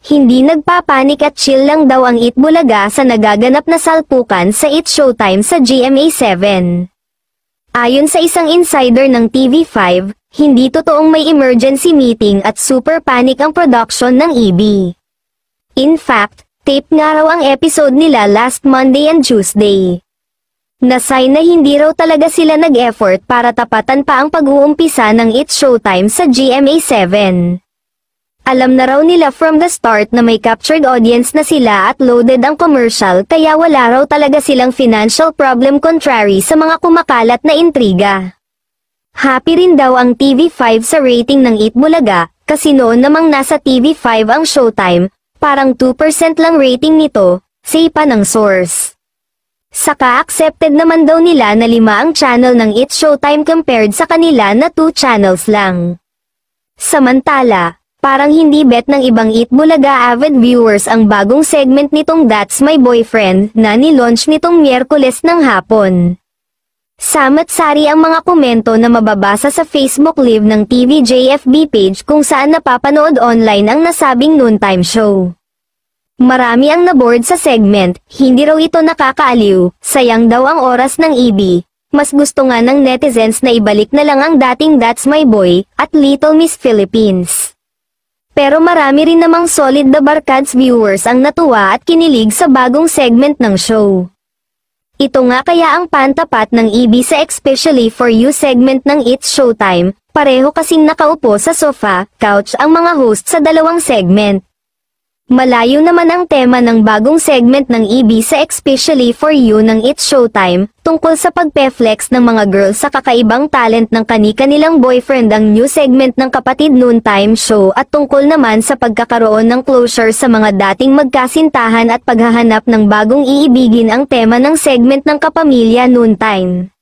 Hindi nagpapanik at chill lang daw ang Itbulaga sa nagaganap na salpukan sa It's Showtime sa GMA7. Ayon sa isang insider ng TV5, hindi totoong may emergency meeting at super panic ang production ng EB. In fact, tape nga raw ang episode nila last Monday and Tuesday. Nasay na hindi raw talaga sila nag-effort para tapatan pa ang pag-uumpisa ng It's Showtime sa GMA7. Alam na raw nila from the start na may captured audience na sila at loaded ang commercial kaya wala raw talaga silang financial problem contrary sa mga kumakalat na intriga. Happy rin daw ang TV5 sa rating ng Itbulaga, kasi noon namang nasa TV5 ang Showtime, parang 2% lang rating nito, say pa ng source. Saka accepted naman daw nila na 5 ang channel ng It's Showtime compared sa kanila na 2 channels lang. Samantala, parang hindi bet ng ibang Itbulaga avid viewers ang bagong segment nitong That's My Boyfriend na ni-launch nitong Miyerkules ng hapon. Samat-sari ang mga komento na mababasa sa Facebook Live ng TVJFB page kung saan napapanood online ang nasabing noontime show. Marami ang naboard sa segment, hindi raw ito nakakaaliw, sayang daw ang oras ng EB. Mas gusto nga ng netizens na ibalik na lang ang dating That's My Boy, at Little Miss Philippines. Pero marami rin namang solid na Barkads viewers ang natuwa at kinilig sa bagong segment ng show. Ito nga kaya ang pantapat ng EB sa Especially For You segment ng It's Showtime, pareho kasing nakaupo sa sofa, couch ang mga host sa dalawang segment. Malayo naman ang tema ng bagong segment ng EB sa Especially For You ng It's Showtime, tungkol sa pagpe-flex ng mga girls sa kakaibang talent ng kani-kanilang boyfriend. Ang new segment ng Kapatid Noontime Show at tungkol naman sa pagkakaroon ng closure sa mga dating magkasintahan at paghahanap ng bagong iibigin ang tema ng segment ng Kapamilya Noontime.